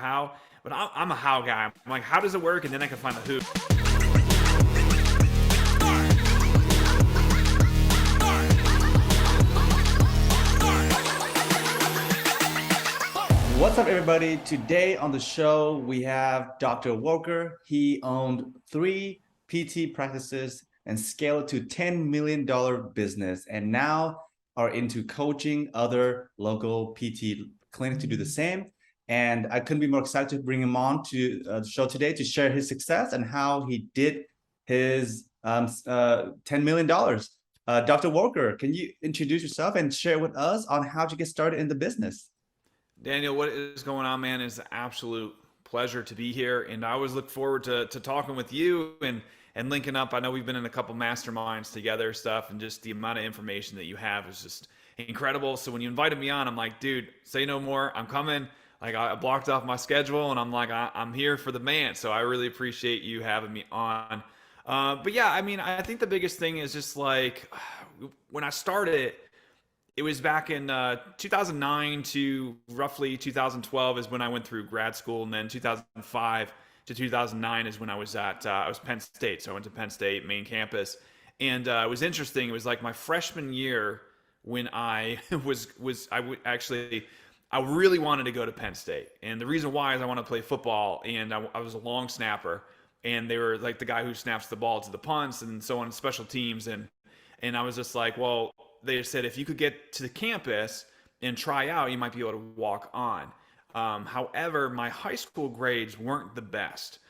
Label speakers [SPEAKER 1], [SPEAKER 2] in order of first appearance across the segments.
[SPEAKER 1] how, but I'm a how guy. I'm like, how does it work? And then I can find the who.
[SPEAKER 2] What's up, everybody? Today on the show, we have Dr. Woelker. He owned 3 PT practices and scaled to $10 million business, and now are into coaching other local PT clinics to do the same. And I couldn't be more excited to bring him on to the show today to share his success and how he did his $10 million. Dr. Woelker, can you introduce yourself and share with us on how to get started in the business?
[SPEAKER 1] Daniel, what is going on, man? It's an absolute pleasure to be here, and I always look forward to talking with you and linking up. I know we've been in a couple masterminds together, stuff, and just the amount of information that you have is just incredible. So when you invited me on, I'm like, dude, say no more. I'm coming. Like I blocked off my schedule, and I'm like, I'm here for the man. So I really appreciate you having me on. But yeah, I mean, I think the biggest thing is just like when I started. It was back in 2009 to roughly 2012 is when I went through grad school, and then 2005 to 2009 is when I was Penn State. So I went to Penn State main campus, and it was interesting. It was like my freshman year when I actually I really wanted to go to Penn State, and the reason why is I want to play football, and I was a long snapper, and they were like the guy who snaps the ball to the punts and so on, special teams, and I was just like, well, they said if you could get to the campus and try out, you might be able to walk on. However, my high school grades weren't the best,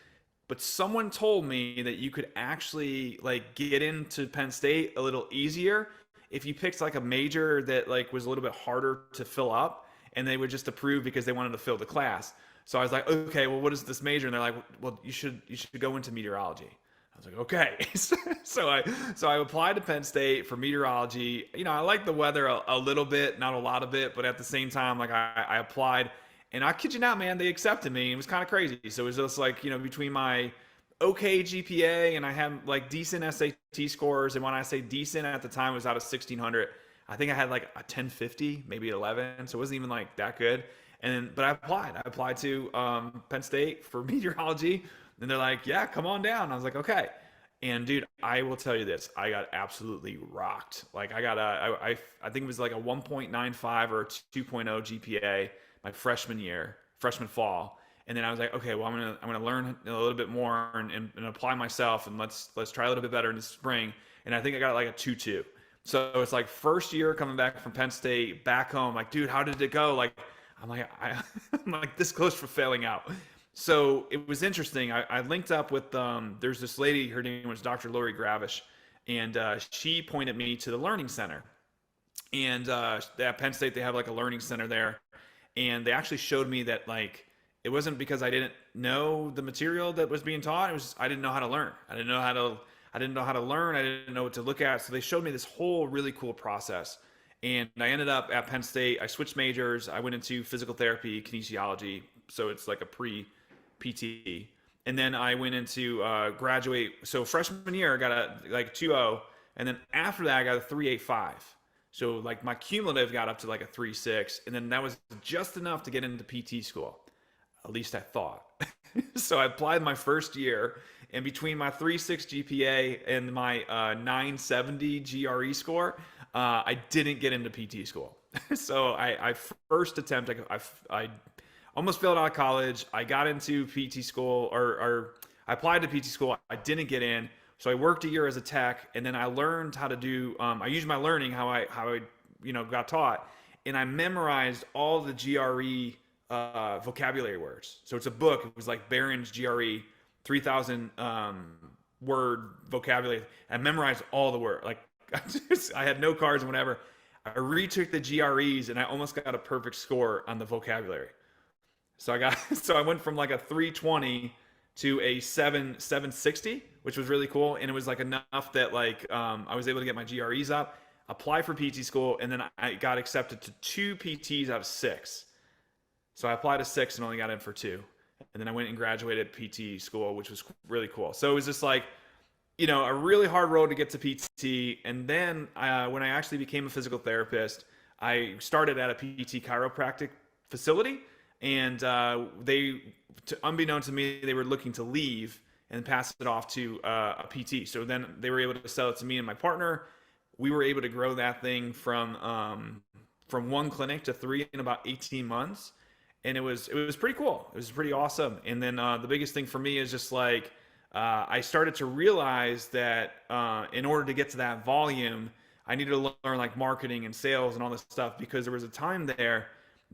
[SPEAKER 1] but someone told me that you could actually like get into Penn State a little easier if you picked like a major that like was a little bit harder to fill up, and they would just approve because they wanted to fill the class. So I was like, okay, well, what is this major? And they're like, well, you should go into meteorology. I was like, okay. So I applied to Penn State for meteorology. You know, I like the weather a little bit, not a lot of it, but at the same time, like I applied, and I kid you not, man, they accepted me. It was kind of crazy. So it was just like, you know, between my okay GPA and I had like decent SAT scores, and when I say decent at the time, it was out of 1600. I think I had like a 1050, maybe 11, so it wasn't even like that good. But I applied. I applied to Penn State for meteorology. And they're like, yeah, come on down. I was like, okay. And dude, I will tell you this, I got absolutely rocked. Like I think it was like a 1.95 or a 2.0 GPA my freshman year, freshman fall. And then I was like, okay, well, I'm gonna learn a little bit more and apply myself, and let's try a little bit better in the spring. And I think I got like a 2.2. So it's like first year coming back from Penn State, back home, like, dude, how did it go? Like, I'm like this close for failing out. So it was interesting. I linked up with there's this lady, her name was Dr. Lori Gravish, and she pointed me to the Learning Center. And at Penn State, they have like a Learning Center there, and they actually showed me that like it wasn't because I didn't know the material that was being taught. It was I didn't know how to learn. I didn't know how to learn. I didn't know what to look at. So they showed me this whole really cool process. And I ended up at Penn State. I switched majors. I went into physical therapy, kinesiology. So it's like a PT. And then I went into graduate. So freshman year, I got a like 2.0, and then after that, I got a 3.85. So like my cumulative got up to like a 3.6, and then that was just enough to get into PT school. At least I thought. So I applied my first year, and between my 3.6 GPA and my 970 GRE score, I didn't get into PT school. So I first attempt, I almost failed out of college. I got into PT school, or I applied to PT school. I didn't get in. So I worked a year as a tech, and then I learned how to do, I used my learning, how I got taught, and I memorized all the GRE vocabulary words. So it's a book. It was like Barron's GRE, 3,000 word vocabulary. I memorized all the word. Like I had no cards and whatever. I retook the GREs, and I almost got a perfect score on the vocabulary. So I went from like a 320 to a 760, which was really cool. And it was like enough that like I was able to get my GREs up, apply for PT school, and then I got accepted to 2 PTs out of 6. So I applied to 6 and only got in for 2. And then I went and graduated PT school, which was really cool. So it was just like, a really hard road to get to PT. And then when I actually became a physical therapist, I started at a PT chiropractic facility. and unbeknown to me, they were looking to leave and pass it off to a PT. So then they were able to sell it to me and my partner. We were able to grow that thing from one clinic to three in about 18 months, and it was pretty cool. It was pretty awesome. And then the biggest thing for me is just like I started to realize that in order to get to that volume, I needed to learn like marketing and sales and all this stuff, because there was a time there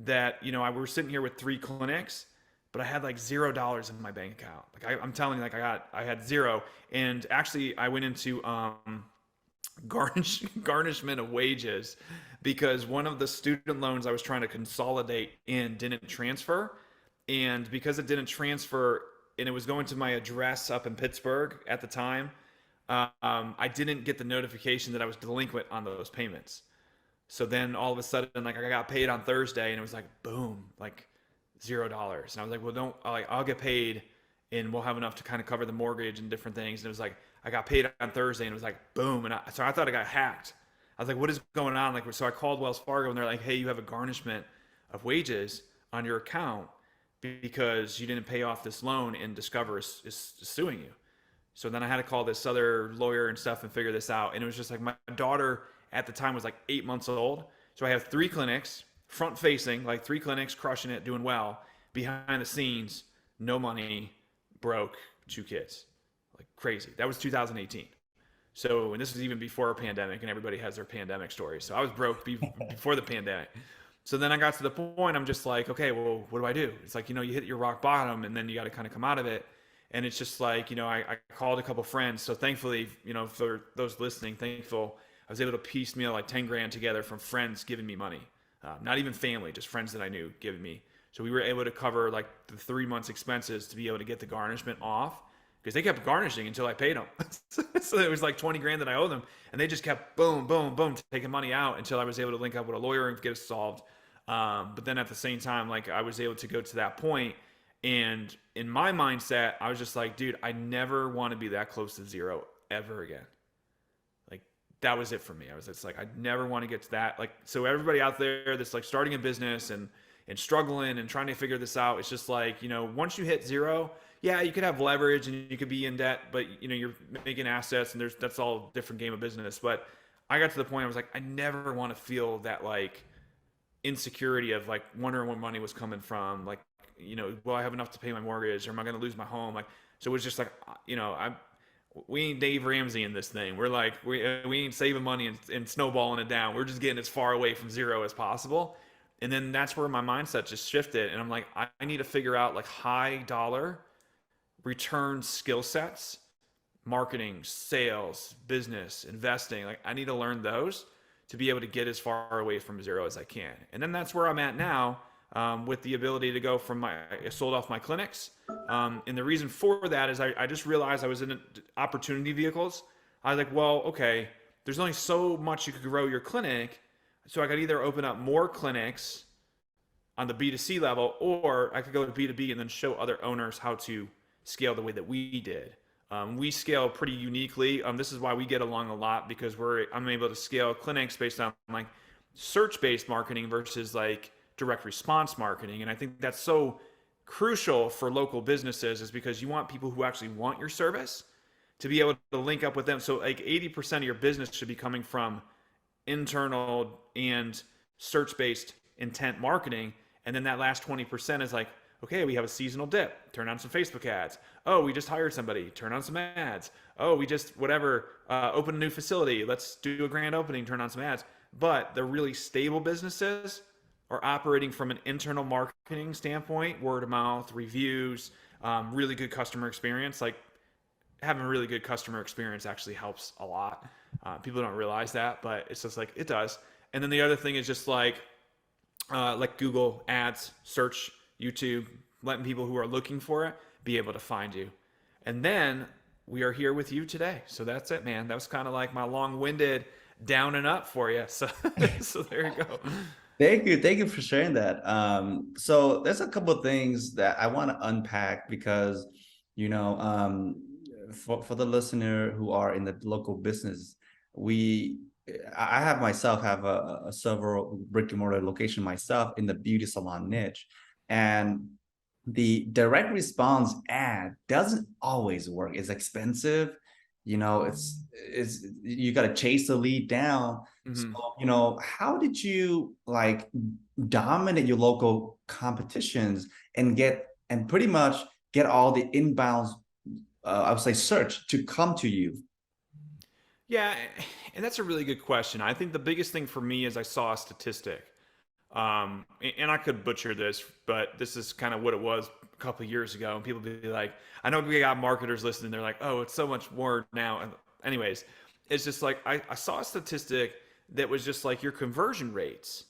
[SPEAKER 1] that I were sitting here with three clinics, but I had like $0 in my bank account. Like I'm telling you, like I had zero. And actually, I went into garnishment of wages because one of the student loans I was trying to consolidate in didn't transfer. And because it didn't transfer and it was going to my address up in Pittsburgh at the time, I didn't get the notification that I was delinquent on those payments. So then all of a sudden, like I got paid on Thursday, and it was like boom, like $0. And I was like, well, don't like I'll get paid, and we'll have enough to kind of cover the mortgage and different things. And it was like I got paid on Thursday, and it was like boom, and so I thought I got hacked. I was like, what is going on? Like, so I called Wells Fargo, and they're like, hey, you have a garnishment of wages on your account because you didn't pay off this loan, and Discover is suing you. So then I had to call this other lawyer and stuff and figure this out. And it was just like my daughter at the time was like 8 months old. So I have three clinics, front facing, like three clinics, crushing it, doing well. Behind the scenes, no money, broke, two kids. Like crazy. That was 2018. So, and this was even before a pandemic, and everybody has their pandemic stories. So I was broke before the pandemic. So then I got to the point, I'm just like, okay, well, what do I do? It's like, you hit your rock bottom, and then you got to kind of come out of it. And it's just like, I called a couple friends. So thankfully, for those listening, thankful I was able to piecemeal like 10 grand together from friends giving me money. Not even family, just friends that I knew giving me. So we were able to cover like the 3 months expenses to be able to get the garnishment off, because they kept garnishing until I paid them. So it was like 20 grand that I owed them. And they just kept boom, boom, boom, taking money out until I was able to link up with a lawyer and get it solved. But then at the same time, like I was able to go to that point. And in my mindset, I was just like, dude, I never want to be that close to zero ever again. Like that was it for me. I was just like, I never want to get to that. Like, so everybody out there that's like starting a business and struggling and trying to figure this out, it's just like, once you hit zero, yeah, you could have leverage and you could be in debt, but you're making assets, and that's all a different game of business. But I got to the point I was like, I never want to feel that like insecurity of like wondering where money was coming from. Like, will I have enough to pay my mortgage, or am I going to lose my home? Like, so it was just like, we ain't Dave Ramsey in this thing. We're like, we ain't saving money and snowballing it down. We're just getting as far away from zero as possible. And then that's where my mindset just shifted. And I'm like, I need to figure out like high dollar return skill sets, marketing, sales, business, investing. Like I need to learn those to be able to get as far away from zero as I can. And then that's where I'm at now. With the ability to go from I sold off my clinics. And the reason for that is I just realized I was in opportunity vehicles. I was like, well, okay, there's only so much you could grow your clinic. So I could either open up more clinics on the B2C level, or I could go to B2B and then show other owners how to scale the way that we did. We scale pretty uniquely. This is why we get along a lot, because I'm able to scale clinics based on like search-based marketing versus like direct response marketing. And I think that's so crucial for local businesses, is because you want people who actually want your service to be able to link up with them. So like 80% of your business should be coming from internal and search-based intent marketing. And then that last 20% is like, okay, we have a seasonal dip, turn on some Facebook ads. Oh, we just hired somebody, turn on some ads. Oh, we just open a new facility, let's do a grand opening, turn on some ads. But the really stable businesses are operating from an internal marketing standpoint, word of mouth, reviews, really good customer experience. Like having a really good customer experience actually helps a lot. People don't realize that, but it's just like it does. And then the other thing is just like Google ads, search, YouTube, letting people who are looking for it be able to find you. And then we are here with you today. So that's it, man. That was kind of like my long-winded down and up for you. So, so there you go.
[SPEAKER 2] Thank you for sharing that. So there's a couple of things that I want to unpack, because for the listener who are in the local business, I have a several brick and mortar location myself in the beauty salon niche. And the direct response ad doesn't always work. It's expensive. It's you got to chase the lead down. So,
[SPEAKER 1] Hmm.
[SPEAKER 2] how did you like dominate your local competitions and pretty much get all the inbounds, I would say, search to come to you?
[SPEAKER 1] Yeah, and that's a really good question. I think the biggest thing for me is I saw a statistic, and I could butcher this, but this is kind of what it was a couple of years ago. And people be like, I know we got marketers listening. They're like, oh, it's so much more now. And anyways, it's just like I saw a statistic that was just like your conversion rates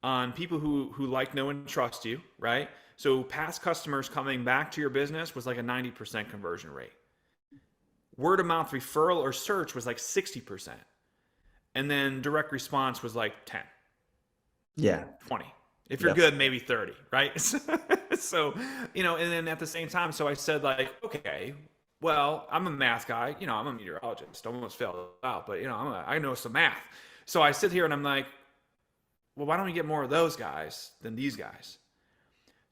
[SPEAKER 1] on people who like, know, and trust you, right? So past customers coming back to your business was like a 90% conversion rate. Word of mouth referral or search was like 60%. And then direct response was like 10,
[SPEAKER 2] Yeah.
[SPEAKER 1] 20. If you're
[SPEAKER 2] Yep.
[SPEAKER 1] good, maybe 30, right? So, and then at the same time, so I said, like, okay, well, I'm a math guy, I'm a meteorologist, almost failed out, but I know some math. So I sit here and I'm like, well, why don't we get more of those guys than these guys?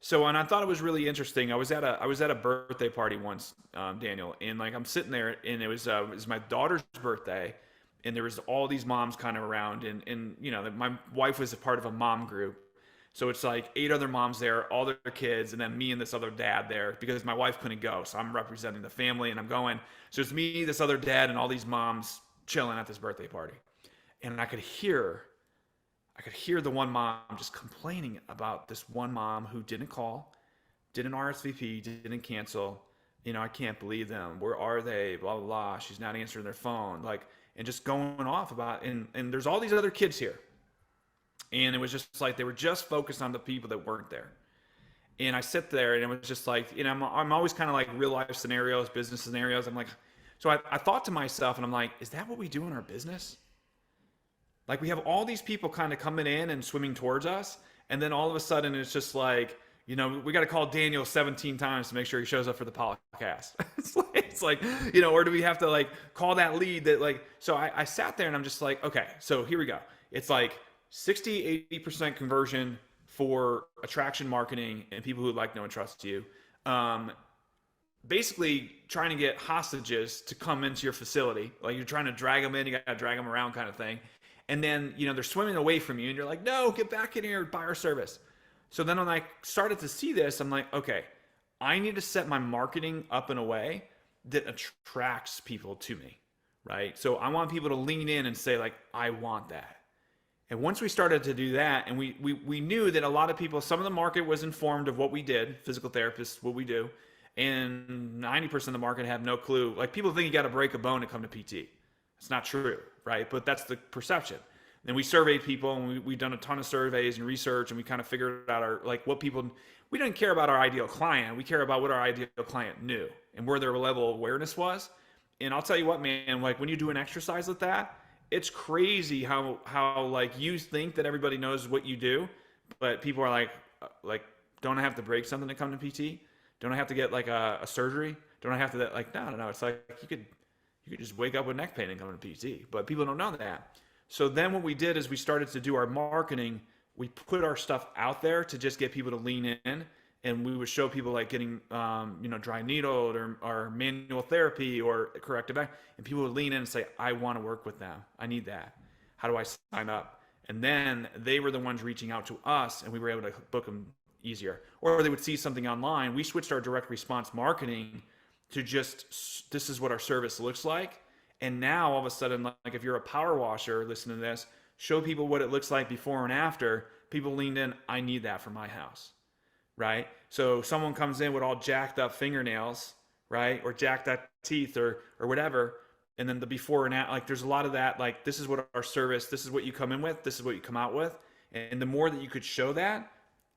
[SPEAKER 1] So, and I thought it was really interesting. I was at a birthday party once, Daniel, and like I'm sitting there, and it was my daughter's birthday, and there was all these moms kind of around, and my wife was a part of a mom group, so it's like 8 other moms there, all their kids, and then me and this other dad there because my wife couldn't go, so I'm representing the family, and I'm going. So it's me, this other dad, and all these moms chilling at this birthday party, and I could hear the one mom just complaining about this one mom who didn't call, didn't RSVP, didn't cancel. I can't believe them. Where are they? Blah, blah, blah. She's not answering their phone. Like, and just going off about, and there's all these other kids here. And it was just like they were just focused on the people that weren't there. And I sit there and it was just like, I'm always kind of like real life scenarios, business scenarios. I'm like, so I thought to myself, and I'm like, is that what we do in our business? Like we have all these people kind of coming in and swimming towards us, and then all of a sudden it's just like, we got to call Daniel 17 times to make sure he shows up for the podcast. it's like, or do we have to like call that lead that like? So I sat there and I'm just like, okay, so here we go. It's like 60-80% conversion for attraction marketing and people who like, know, and trust you. Basically trying to get hostages to come into your facility. Like you're trying to drag them in, you got to drag them around kind of thing. And then, they're swimming away from you and you're like, no, get back in here, buy our service. So then when I started to see this, I'm like, okay, I need to set my marketing up in a way that attracts people to me, right? So I want people to lean in and say like, I want that. And once we started to do that, and we knew that a lot of people, some of the market was informed of what we did, physical therapists, what we do, and 90% of the market had no clue. Like people think you got to break a bone to come to PT. It's not true, right? But that's the perception. Then we surveyed people, and we've done a ton of surveys and research, and we kind of figured out what people. We didn't care about our ideal client. We care about what our ideal client knew and where their level of awareness was. And I'll tell you what, man, like when you do an exercise like that, it's crazy how like you think that everybody knows what you do, but people are like, don't I have to break something to come to PT? Don't I have to get like a surgery? Don't I have to like no. It's like you could just wake up with neck pain and come to PT, but people don't know that. So then what we did is we started to do our marketing. We put our stuff out there to just get people to lean in, and we would show people like getting, dry needled or manual therapy or corrective act, and people would lean in and say, I want to work with them. I need that. How do I sign up? And then they were the ones reaching out to us, and we were able to book them easier. Or they would see something online. We switched our direct response marketing to just, this is what our service looks like. And now all of a sudden, like if you're a power washer, listen to this, show people what it looks like before and after. People leaned in, I need that for my house, right? So someone comes in with all jacked up fingernails, right? Or jacked up teeth or whatever. And then the before and after, like there's a lot of that, like this is what our service, this is what you come in with, this is what you come out with. And the more that you could show that,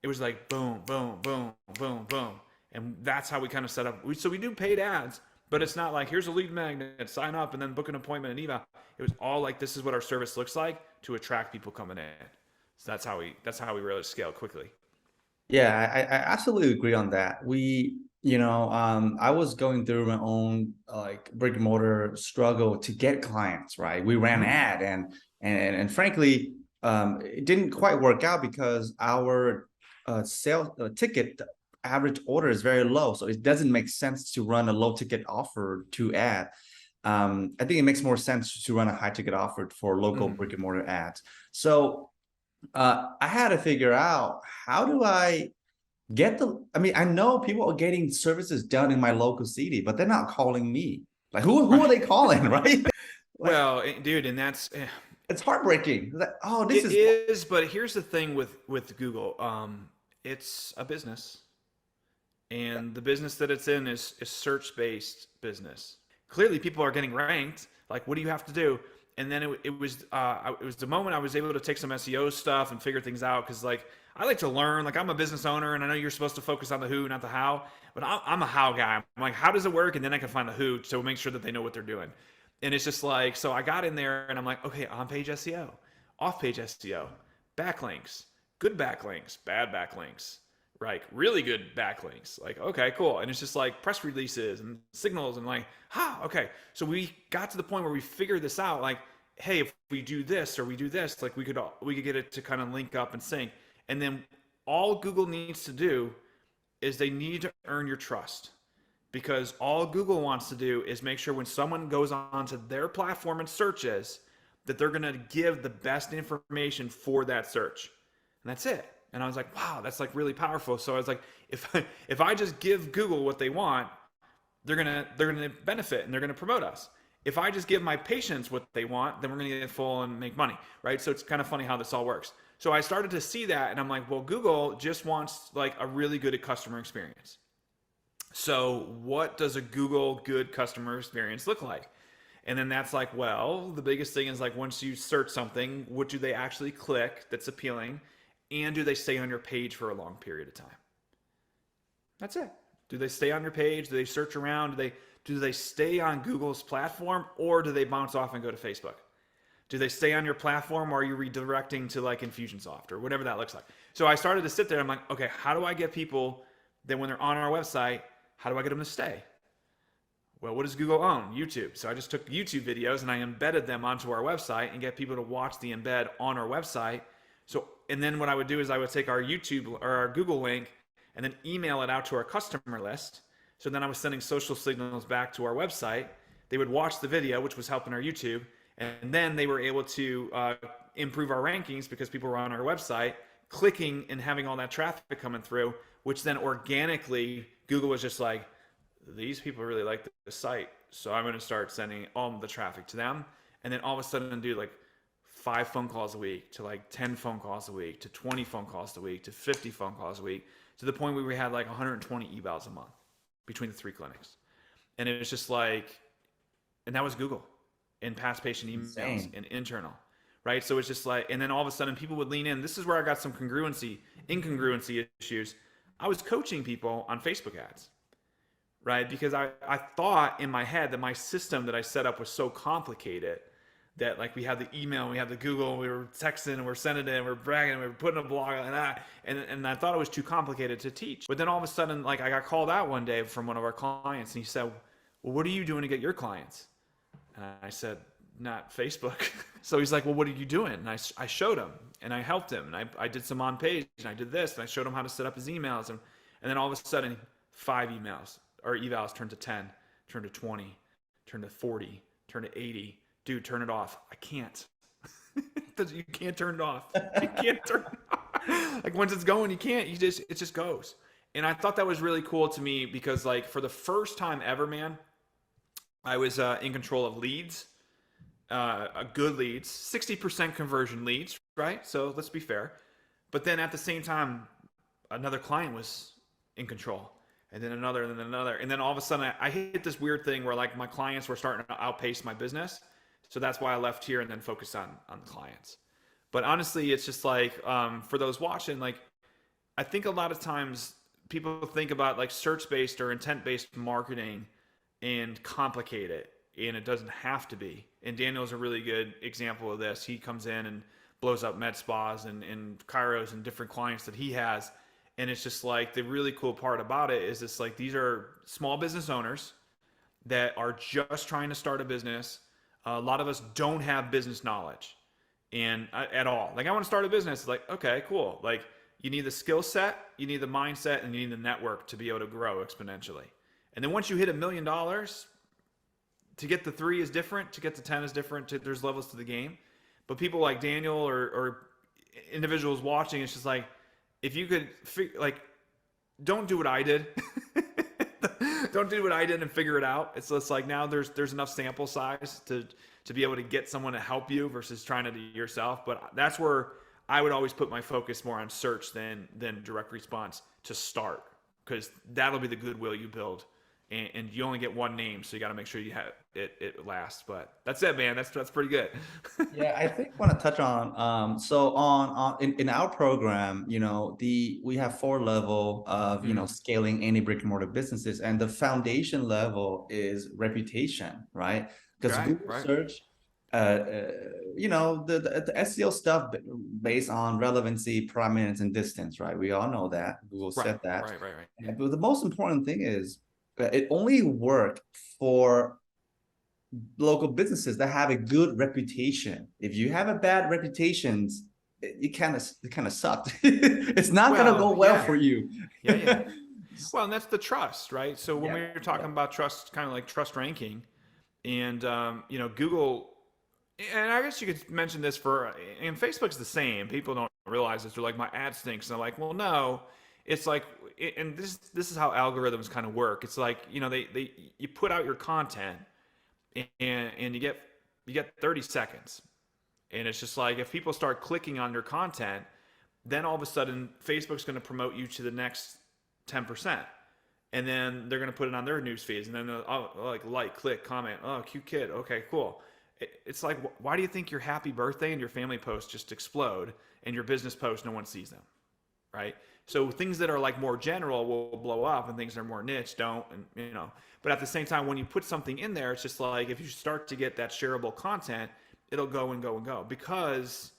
[SPEAKER 1] it was like boom, boom, boom, boom, boom. And that's how we kind of set up. So we do paid ads, but it's not like here's a lead magnet, sign up and then book an appointment and eval. It was all like this is what our service looks like to attract people coming in. So that's how we really scale quickly.
[SPEAKER 2] Yeah, I absolutely agree on that. I was going through my own like brick and mortar struggle to get clients, right? We ran an
[SPEAKER 1] Mm-hmm.
[SPEAKER 2] ad and frankly, it didn't quite work out because our sales ticket, the average order is very low, so it doesn't make sense to run a low ticket offer to ad. I think it makes more sense to run a high ticket offer for local
[SPEAKER 1] Mhm.
[SPEAKER 2] brick and mortar ads. So I had to figure out, how do I get the, I mean, I know people are getting services done in my local city, but they're not calling me. Like, who are
[SPEAKER 1] Right.
[SPEAKER 2] they calling, right? Like,
[SPEAKER 1] Well, dude, and that's
[SPEAKER 2] it's heartbreaking. It's like, oh, this
[SPEAKER 1] it
[SPEAKER 2] is,
[SPEAKER 1] is, but here's the thing with Google. It's a business, and the business that it's in is search based business. Clearly, people are getting ranked. Like, what do you have to do? And then it was the moment I was able to take some SEO stuff and figure things out, because like I like to learn. Like, I'm a business owner, and I know you're supposed to focus on the who, not the how. But I'm a how guy. I'm like, how does it work? And then I can find the who to make sure that they know what they're doing. And it's just like, so I got in there and I'm like, okay, on page SEO, off page SEO, backlinks, good backlinks, bad backlinks, like really good backlinks. Like, okay, cool. And it's just like press releases and signals and like, okay. So we got to the point where we figured this out. Like, hey, if we do this or we do this, like we could get it to kind of link up and sync. And then all Google needs to do is they need to earn your trust, because all Google wants to do is make sure when someone goes onto their platform and searches, that they're going to give the best information for that search. And that's it. And I was like, wow, that's like really powerful. So I was like, if I just give Google what they want, they're gonna benefit and they're gonna promote us. If I just give my patients what they want, then we're gonna get full and make money, right? So it's kind of funny how this all works. So I started to see that, and I'm like, well, Google just wants like a really good customer experience. So what does a Google good customer experience look like? And then that's like, well, the biggest thing is like, once you search something, what do they actually click that's appealing? And do they stay on your page for a long period of time? That's it. Do they stay on your page? Do they search around? Do they stay on Google's platform, or do they bounce off and go to Facebook? Do they stay on your platform, or are you redirecting to like Infusionsoft or whatever that looks like? So I started to sit there. I'm like, okay, how do I get people that when they're on our website, how do I get them to stay? Well, what does Google own? YouTube. So I just took YouTube videos and I embedded them onto our website and get people to watch the embed on our website. So, and then what I would do is I would take our YouTube or our Google link and then email it out to our customer list. So then I was sending social signals back to our website. They would watch the video, which was helping our YouTube. And then they were able to improve our rankings because people were on our website, clicking and having all that traffic coming through, which then organically Google was just like, these people really like the site, so I'm going to start sending all the traffic to them. And then all of a sudden do like 5 phone calls a week to like 10 phone calls a week to 20 phone calls a week to 50 phone calls a week, to the point where we had like 120 evals a month between the 3 clinics. And it was just like, and that was Google in past patient emails
[SPEAKER 2] insane.
[SPEAKER 1] and internal, right? So it's just like, and then all of a sudden people would lean in. This is where I got some incongruency issues. I was coaching people on Facebook ads, right? Because I thought in my head that my system that I set up was so complicated that like we had the email, we had the Google, we were texting and we're sending it and we're bragging, and we were putting a blog and that. And I thought it was too complicated to teach. But then all of a sudden, like I got called out one day from one of our clients, and he said, well, what are you doing to get your clients? And I said, not Facebook. So he's like, well, what are you doing? And I showed him and I helped him, and I did some on page and I did this, and I showed him how to set up his emails. And then all of a sudden 5 emails or evals turned to 10, turned to 20, turned to 40, turned to 80. Dude, turn it off. I can't. You can't turn it off. You can't turn it off. Like once it's going, you can't. It just goes. And I thought that was really cool to me because like for the first time ever, man, I was in control of leads, good leads, 60% conversion leads, right? So let's be fair. But then at the same time, another client was in control, and then another, and then another. And then all of a sudden I hit this weird thing where like my clients were starting to outpace my business. So that's why I left here and then focused on the clients. But honestly, it's just like, for those watching, like, I think a lot of times people think about like search-based or intent-based marketing and complicate it, and it doesn't have to be. And Daniel's a really good example of this. He comes in and blows up med spas and chiros and different clients that he has. And it's just like, the really cool part about it is it's like, these are small business owners that are just trying to start a business. A lot of us don't have business knowledge and at all. Like, I want to start a business. It's like, okay, cool. Like, You need the skill set, you need the mindset, and you need the network to be able to grow exponentially. And then once you hit $1 million, to get the 3 is different, to get to 10 is different. There's levels to the game. But people like Daniel or individuals watching, it's just like, if you could like, don't do what I did. Don't do what I did and figure it out. It's just like, now there's enough sample size to be able to get someone to help you versus trying to do it yourself. But that's where I would always put my focus more on search than direct response to start, because that'll be the goodwill you build. And you only get one name, so you got to make sure you have it lasts. But that's it, man. That's pretty good.
[SPEAKER 2] Yeah, I think I want to touch on so in our program, we have 4 level of scaling any brick and mortar businesses, and the foundation level is reputation, right? Because Google search, the SEO stuff based on relevancy, prominence, and distance, right? We all know that Google said that.
[SPEAKER 1] Right.
[SPEAKER 2] But the most important thing is it only work for local businesses that have a good reputation. If you have a bad reputation, it kind of sucked. It's not going to go well for you.
[SPEAKER 1] Yeah. Well, and that's the trust, right? So when we were talking about trust, kind of like trust ranking, and Google, and I guess you could mention this and Facebook's the same. People don't realize this. They're like, my ad stinks. And they're like, well, no. It's like, and this is how algorithms kind of work. It's like, you put out your content, and you get 30 seconds, and it's just like, if people start clicking on your content, then all of a sudden Facebook's going to promote you to the next 10%, and then they're going to put it on their news feeds, and then they'll like, click, comment, oh, cute kid, okay, cool. It's like, why do you think your happy birthday and your family posts just explode, and your business posts, no one sees them, right? So things that are like more general will blow up, and things that are more niche don't. And but at the same time, when you put something in there, it's just like, if you start to get that shareable content, it'll go and go and go, because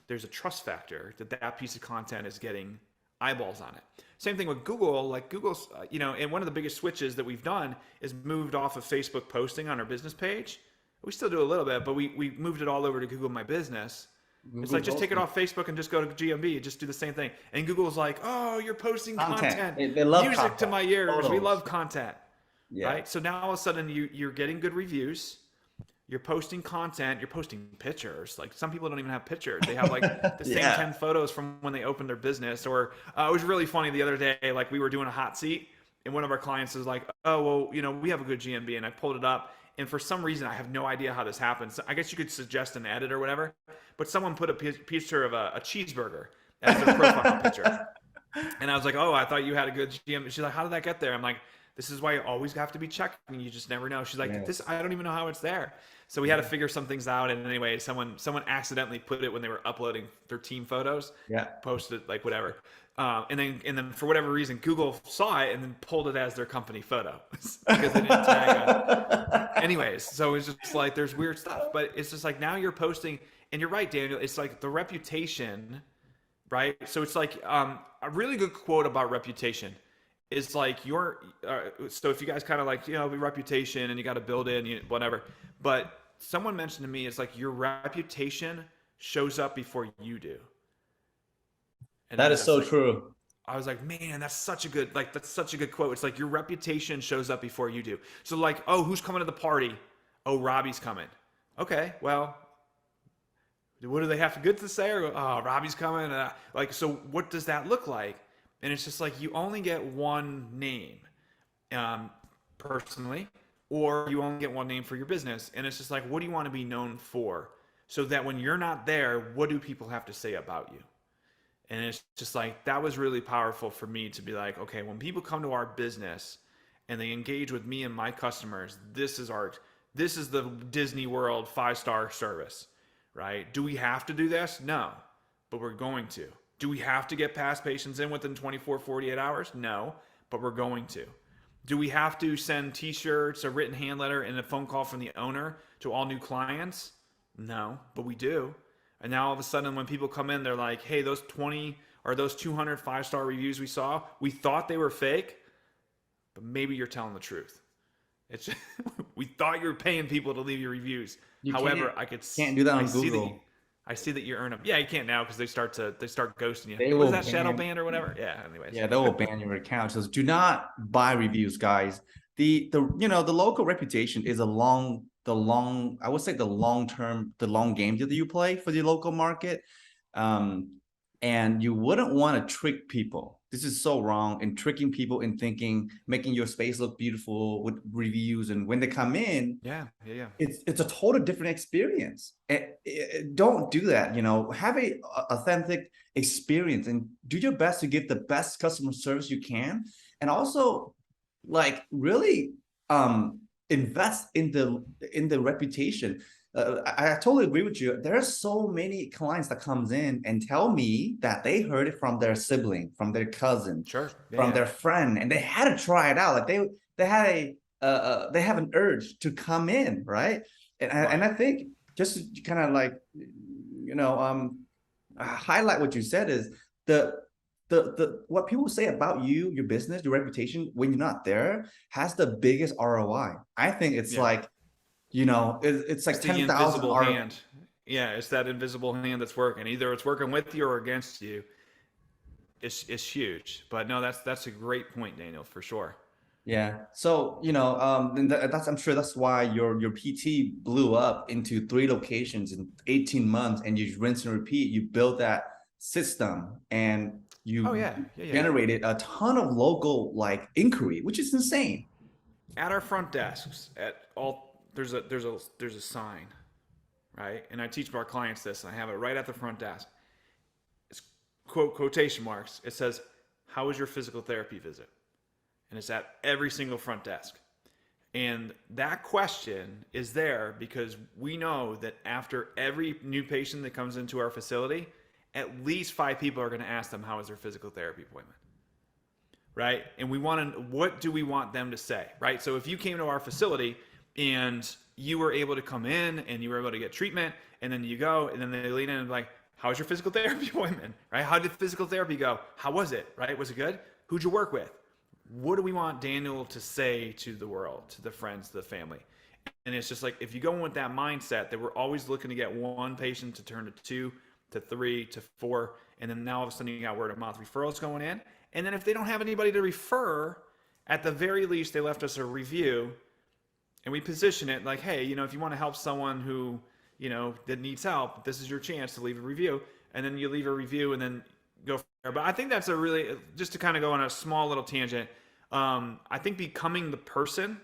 [SPEAKER 1] there's a trust factor that piece of content is getting eyeballs on it. Same thing with Google. Like Google's, and one of the biggest switches that we've done is moved off of Facebook posting on our business page. We still do a little bit, but we moved it all over to Google My Business. It's like, just take it off Facebook and just go to GMB, just do the same thing. And Google's like, oh, you're posting content.
[SPEAKER 2] They love
[SPEAKER 1] music
[SPEAKER 2] content.
[SPEAKER 1] To my ears.
[SPEAKER 2] Photos.
[SPEAKER 1] We love content, right? So now all of a sudden you're getting good reviews. You're posting content. You're posting pictures. Like, some people don't even have pictures. They have like the same 10 photos from when they opened their business. Or it was really funny the other day. Like, we were doing a hot seat, and one of our clients was like, oh, well, we have a good GMB, and I pulled it up. And for some reason, I have no idea how this happens. So I guess you could suggest an edit or whatever, but someone put a picture of a cheeseburger as their profile picture. And I was like, oh, I thought you had a good GM. She's like, how did that get there? I'm like, this is why you always have to be checking. You just never know. She's like, I don't even know how it's there. So we had to figure some things out. And anyway, someone accidentally put it when they were uploading their team photos. Posted it, like, whatever. And then for whatever reason, Google saw it and then pulled it as their company photo because they didn't tag it. Anyways, so it's just like, there's weird stuff, but it's just like, now you're posting, and you're right, Daniel. It's like the reputation, right? So it's like a really good quote about reputation is like so if you guys kind of like, reputation, and you got to build in whatever, but someone mentioned to me, it's like, your reputation shows up before you do. And
[SPEAKER 2] that is so true.
[SPEAKER 1] I was like, man, that's such a good quote. It's like, your reputation shows up before you do. So like, oh, who's coming to the party? Oh, Robbie's coming. Okay, well, what do they have good to say? Or, oh, Robbie's coming. Like, so what does that look like? And it's just like, you only get one name, personally, or you only get one name for your business. And it's just like, what do you want to be known for? So that when you're not there, what do people have to say about you? And it's just like, that was really powerful for me to be like, okay, when people come to our business and they engage with me and my customers, this is the Disney World 5-star service, right? Do we have to do this? No, but we're going to. Do we have to get past patients in within 24, 48 hours? No, but we're going to. Do we have to send t-shirts, a written hand letter, and a phone call from the owner to all new clients? No, but we do. And now all of a sudden, when people come in, they're like, hey, those 20 or those 200 5-star reviews we saw, we thought they were fake, but maybe you're telling the truth. It's just, we thought you were paying people to leave your reviews. However, I can't
[SPEAKER 2] do that on Google.
[SPEAKER 1] I see that you earn them. Yeah, you can't now because they start ghosting you.
[SPEAKER 2] They
[SPEAKER 1] What is
[SPEAKER 2] will
[SPEAKER 1] that, shadow
[SPEAKER 2] ban.
[SPEAKER 1] banned or whatever? Yeah. Anyways.
[SPEAKER 2] Yeah, they will ban your account. So do not buy reviews, guys. The the local reputation is I would say the long term, the long game that you play for the local market. Um, and you wouldn't want to trick people. This is so wrong in tricking people in thinking, making your space look beautiful with reviews. And when they come in,
[SPEAKER 1] Yeah. Yeah. Yeah.
[SPEAKER 2] it's a total different experience. Don't do that. Have a authentic experience and do your best to give the best customer service you can, and also like really invest in the reputation. I totally agree with you. There are so many clients that comes in and tell me that they heard it from their sibling, from their cousin,
[SPEAKER 1] Sure. Yeah.
[SPEAKER 2] from
[SPEAKER 1] Yeah.
[SPEAKER 2] their friend, and they had to try it out. Like they have an urge to come in, right? And I think just to kind of like highlight what you said is the what people say about you, your business, your reputation when you're not there has the biggest ROI. I think it's
[SPEAKER 1] Yeah.
[SPEAKER 2] like it's
[SPEAKER 1] It's
[SPEAKER 2] like
[SPEAKER 1] the
[SPEAKER 2] 10,000
[SPEAKER 1] invisible
[SPEAKER 2] R.
[SPEAKER 1] hand. Yeah, it's that invisible hand that's working. Either it's working with you or against you. It's huge. But no, that's a great point, Daniel, for sure.
[SPEAKER 2] Yeah. So, and that's I'm sure that's why your PT blew up into 3 locations in 18 months, and you rinse and repeat. You built that system and
[SPEAKER 1] Oh
[SPEAKER 2] you
[SPEAKER 1] yeah, yeah, yeah, yeah.
[SPEAKER 2] generated a ton of local like inquiry, which is insane.
[SPEAKER 1] At our front desks, at all, there's a sign, right? And I teach our clients this, and I have it right at the front desk. It's quotation marks. It says, "How was your physical therapy visit?" And it's at every single front desk. And that question is there because we know that after every new patient that comes into our facility, at least 5 people are going to ask them, how was their physical therapy appointment? Right? And what do we want them to say? Right? So if you came to our facility and you were able to come in and you were able to get treatment, and then you go, and then they lean in and like, how was your physical therapy appointment? Right? How did physical therapy go? How was it? Right? Was it good? Who'd you work with? What do we want Daniel to say to the world, to the friends, to the family? And it's just like, if you go in with that mindset that we're always looking to get 1 patient to turn to 2, to 3, to 4, and then now all of a sudden you got word of mouth referrals going in. And then if they don't have anybody to refer, at the very least, they left us a review, and we position it like, hey, if you want to help someone who, that needs help, this is your chance to leave a review. And then you leave a review and then go from there. But I think that's just to kind of go on a small little tangent. I think becoming the person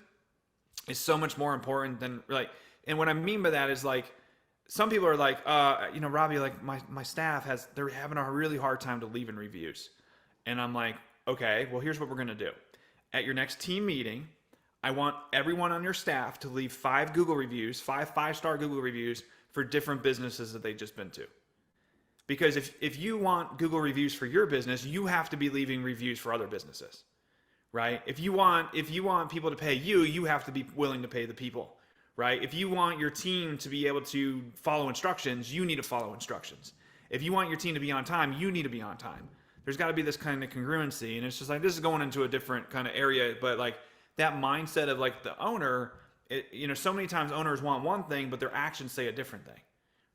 [SPEAKER 1] is so much more important than and what I mean by that is like, some people are like, Robbie, like my staff they're having a really hard time to leave in reviews. And I'm like, okay, well, here's what we're going to do. At your next team meeting, I want everyone on your staff to leave 5 Google reviews, 5-star Google reviews for different businesses that they've just been to. Because if you want Google reviews for your business, you have to be leaving reviews for other businesses, right? If you want people to pay you, you have to be willing to pay the people, right? If you want your team to be able to follow instructions, you need to follow instructions. If you want your team to be on time, you need to be on time. There's got to be this kind of congruency, and it's just like, this is going into a different kind of area, but like that mindset of like the owner, so many times owners want one thing, but their actions say a different thing,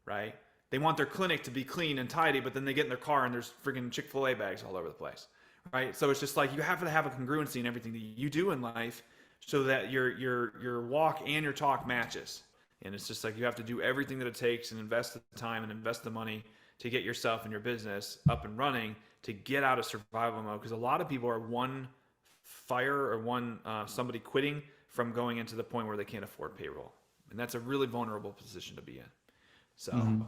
[SPEAKER 1] right? They want their clinic to be clean and tidy, but then they get in their car and there's freaking Chick-fil-A bags all over the place, right? So it's just like, you have to have a congruency in everything that you do in life so that your walk and your talk matches. And it's just like, you have to do everything that it takes and invest the time and invest the money to get yourself and your business up and running, to get out of survival mode. Because a lot of people are one fire or somebody quitting from going into the point where they can't afford payroll. And that's a really vulnerable position to be in. So... Mm-hmm.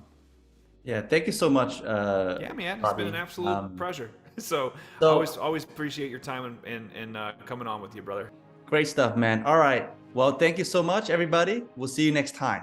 [SPEAKER 2] Yeah, thank you so much.
[SPEAKER 1] Yeah, man, it's
[SPEAKER 2] Robbie.
[SPEAKER 1] been an absolute pleasure. So always appreciate your time and coming on with you, brother.
[SPEAKER 2] Great stuff, man. All right. Well, thank you so much, everybody. We'll see you next time.